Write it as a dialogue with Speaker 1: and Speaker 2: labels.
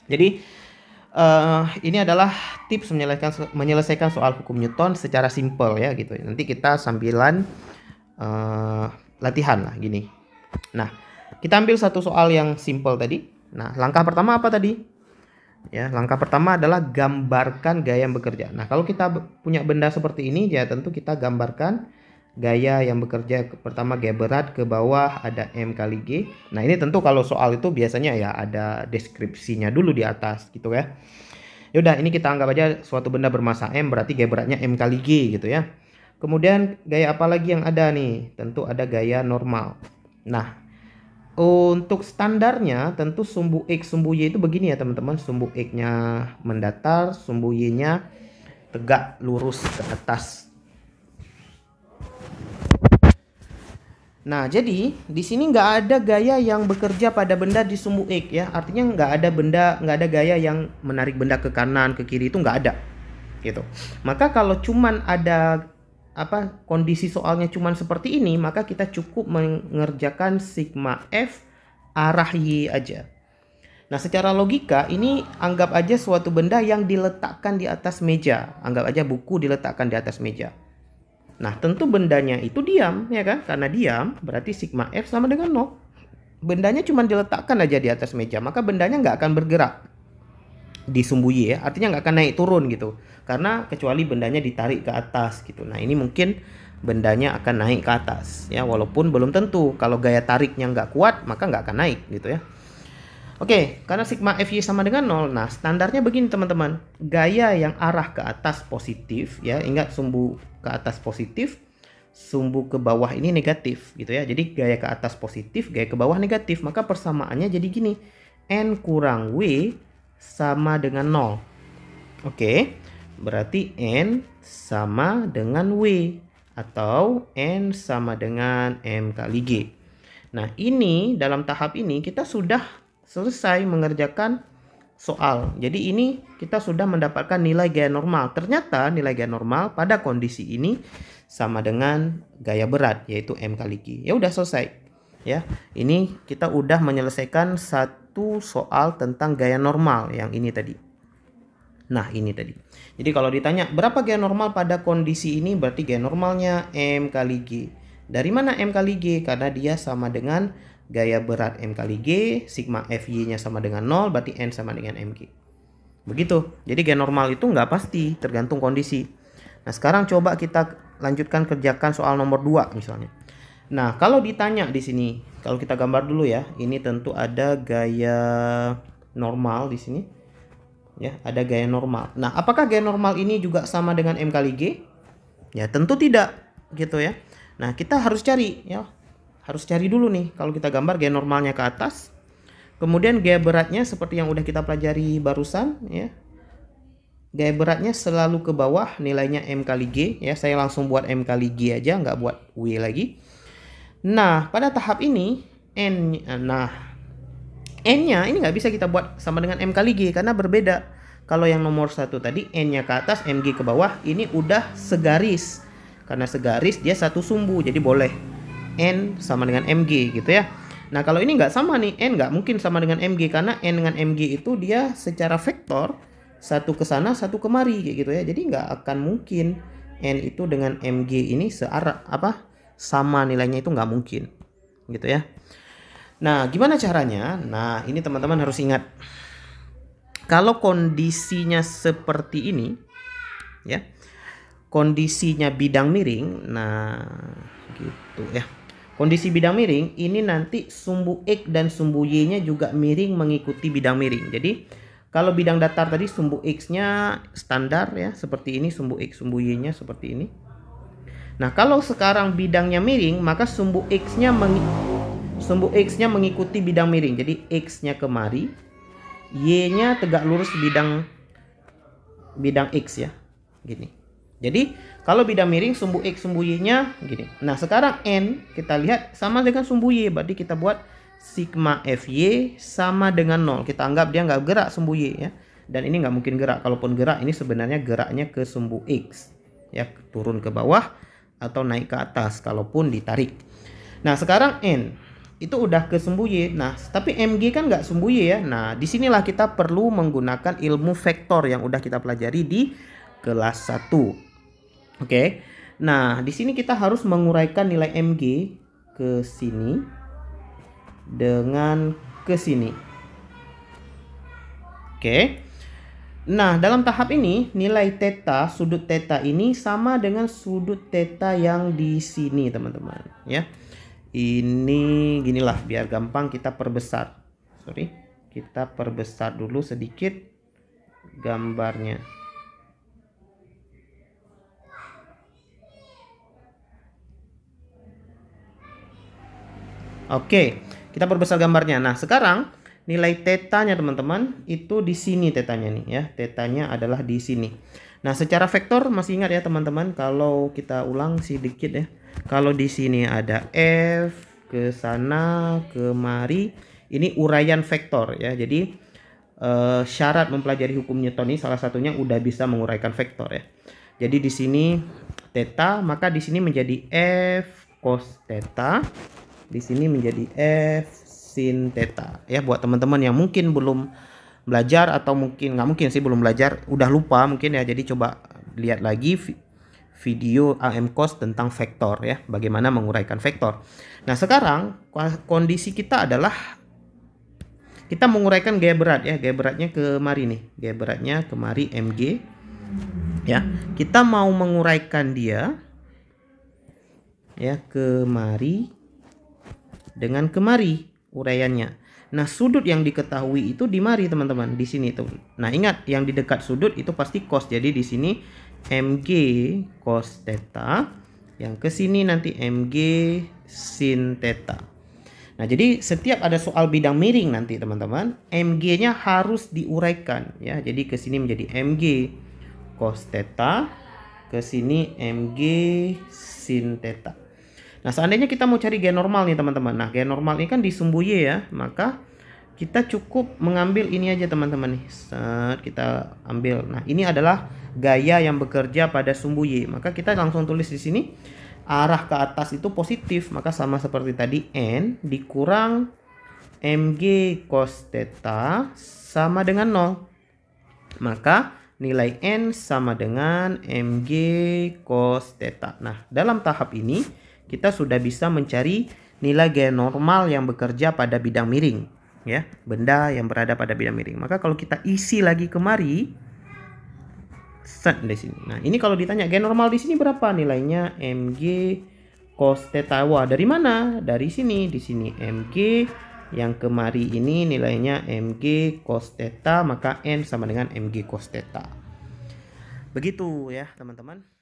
Speaker 1: Jadi ini adalah tips menyelesaikan soal hukum Newton secara simpel ya gitu. Nanti kita sambilan latihan lah gini. Nah, kita ambil satu soal yang simpel tadi. Nah, langkah pertama apa tadi? Ya, langkah pertama adalah gambarkan gaya yang bekerja. Nah, kalau kita punya benda seperti ini, ya tentu kita gambarkan gaya yang bekerja. Pertama gaya berat ke bawah ada M kali G. Nah, ini tentu kalau soal itu biasanya ya ada deskripsinya dulu di atas gitu ya. Ya udah, ini kita anggap aja suatu benda bermasa M berarti gaya beratnya M kali G gitu ya. Kemudian gaya apa lagi yang ada nih? Tentu ada gaya normal. Nah, untuk standarnya tentu sumbu X sumbu Y itu begini ya teman-teman. Sumbu X-nya mendatar, sumbu Y-nya tegak lurus ke atas. Nah, jadi di sini nggak ada gaya yang bekerja pada benda di sumbu X ya. Artinya nggak ada gaya yang menarik benda ke kanan, ke kiri, itu nggak ada. Gitu. Maka kalau cuman ada kondisi soalnya cuman seperti ini, maka kita cukup mengerjakan sigma F arah Y aja. Nah, secara logika ini anggap aja suatu benda yang diletakkan di atas meja. Anggap aja buku diletakkan di atas meja. Nah, tentu bendanya itu diam, ya kan? Karena diam, berarti sigma F sama dengan 0. Bendanya cuma diletakkan aja di atas meja, maka bendanya nggak akan bergerak di sumbu Y ya. Artinya nggak akan naik turun gitu. Karena kecuali bendanya ditarik ke atas gitu. Nah, ini mungkin bendanya akan naik ke atas ya. Walaupun belum tentu. Kalau gaya tariknya nggak kuat, maka nggak akan naik gitu ya. Oke, karena sigma Fy sama dengan 0. Nah, standarnya begini teman-teman. Gaya yang arah ke atas positif ya. Ingat sumbu ke atas positif, sumbu ke bawah ini negatif gitu ya. Jadi gaya ke atas positif, gaya ke bawah negatif. Maka persamaannya jadi gini. N kurang W sama dengan 0. Oke. Berarti N sama dengan W atau N sama dengan M kali G. Nah, ini dalam tahap ini kita sudah selesai mengerjakan soal. Jadi ini kita sudah mendapatkan nilai gaya normal. Ternyata nilai gaya normal pada kondisi ini sama dengan gaya berat, yaitu M kali G. Ya udah selesai. Ya, ini kita udah menyelesaikan satu soal tentang gaya normal yang ini tadi. Nah, ini tadi. Jadi kalau ditanya berapa gaya normal pada kondisi ini, berarti gaya normalnya M kali G. Dari mana M kali G? Karena dia sama dengan gaya berat M kali G, sigma Fy-nya sama dengan 0, berarti N sama dengan Mg. Begitu. Jadi gaya normal itu nggak pasti, tergantung kondisi. Nah, sekarang coba kita lanjutkan kerjakan soal nomor 2 misalnya. Nah, kalau ditanya di sini, kalau kita gambar dulu ya, ini tentu ada gaya normal di sini. Ya, ada gaya normal. Nah, apakah gaya normal ini juga sama dengan M kali G? Ya, tentu tidak, gitu ya. Nah, kita harus cari ya. Harus cari dulu nih, kalau kita gambar gaya normalnya ke atas. Kemudian gaya beratnya seperti yang udah kita pelajari barusan ya. Gaya beratnya selalu ke bawah, nilainya M kali G ya. Saya langsung buat M kali G aja, nggak buat W lagi. Nah, pada tahap ini N-nya ini nggak bisa kita buat sama dengan M kali G karena berbeda. Kalau yang nomor 1 tadi N-nya ke atas, Mg ke bawah, ini udah segaris. Karena segaris dia satu sumbu, jadi boleh N sama dengan Mg gitu ya. Nah, kalau ini nggak sama nih, N nggak mungkin sama dengan Mg karena N dengan Mg itu dia secara vektor satu ke sana satu kemari kayak gitu ya. Jadi nggak akan mungkin N itu dengan Mg ini sama nilainya, itu nggak mungkin gitu ya. Nah, gimana caranya? Nah, ini teman-teman harus ingat, kalau kondisinya seperti ini ya, kondisinya bidang miring, nah gitu ya. Kondisi bidang miring ini nanti sumbu X dan sumbu Y-nya juga miring mengikuti bidang miring. Jadi kalau bidang datar tadi sumbu X-nya standar ya, seperti ini, sumbu X, sumbu Y-nya seperti ini. Nah, kalau sekarang bidangnya miring, maka sumbu X-nya mengikuti bidang miring. Jadi X-nya kemari, Y-nya tegak lurus bidang X ya. Gini. Jadi kalau bidang miring sumbu X sumbu Y-nya gini. Nah, sekarang N kita lihat sama dengan sumbu Y, berarti kita buat sigma Fy sama dengan 0. Kita anggap dia nggak gerak sumbu Y ya. Dan ini nggak mungkin gerak. Kalaupun gerak, ini sebenarnya geraknya ke sumbu X ya, turun ke bawah atau naik ke atas kalaupun ditarik. Nah, sekarang N. itu udah ke sumbu Y. Nah, tapi MG kan nggak sumbu Y ya. Nah, disinilah kita perlu menggunakan ilmu vektor yang udah kita pelajari di kelas 1. Oke. Nah, di sini kita harus menguraikan nilai MG ke sini dengan ke sini. Oke. Nah, dalam tahap ini nilai theta, sudut theta ini sama dengan sudut theta yang di sini, teman-teman, ya. Ini ginilah biar gampang kita perbesar. Kita perbesar dulu sedikit gambarnya. Oke, kita perbesar gambarnya. Nah, sekarang nilai tetanya teman-teman itu di sini tetanya nih ya. Tetanya adalah di sini. Nah, secara vektor masih ingat ya teman-teman, kalau kita ulang sedikit ya. Kalau di sini ada F ke sana kemari, ini uraian vektor ya. Jadi syarat mempelajari hukum Newton ini salah satunya udah bisa menguraikan vektor ya. Jadi di sini theta, maka di sini menjadi F cos theta. Di sini menjadi F sin theta ya. Buat teman-teman yang mungkin belum belajar atau mungkin nggak mungkin sih belum belajar, udah lupa mungkin ya, jadi coba lihat lagi video AM cos tentang vektor ya, bagaimana menguraikan vektor. Nah, sekarang kondisi kita adalah kita menguraikan gaya berat ya. Gaya beratnya kemari nih, gaya beratnya kemari MG ya. Kita mau menguraikan dia ya kemari dengan kemari uraiannya. Nah, sudut yang diketahui itu di mari teman-teman, di sini tuh. Nah, ingat yang di dekat sudut itu pasti cos. Jadi di sini MG cos theta, yang ke sini nanti MG sin theta. Nah, jadi setiap ada soal bidang miring nanti teman-teman, MG-nya harus diuraikan ya. Jadi ke sini menjadi MG cos theta, ke sini MG sin theta. Nah, seandainya kita mau cari gaya normal nih teman-teman. Nah, gaya normal ini kan di sumbu Y ya. Maka kita cukup mengambil ini aja teman-teman nih. Kita ambil. Nah, ini adalah gaya yang bekerja pada sumbu Y. Maka kita langsung tulis di sini. Arah ke atas itu positif. Maka sama seperti tadi. N dikurang MG cos theta sama dengan 0. Maka nilai N sama dengan MG cos theta. Nah, dalam tahap ini kita sudah bisa mencari nilai gaya normal yang bekerja pada bidang miring ya, benda yang berada pada bidang miring. Maka kalau kita isi lagi kemari set di sini. Nah, ini kalau ditanya gaya normal di sini berapa nilainya, MG cos theta. Wah, dari mana? Dari sini. Di sini MG, yang kemari ini nilainya MG cos theta, maka N sama dengan MG cos theta. Begitu ya, teman-teman.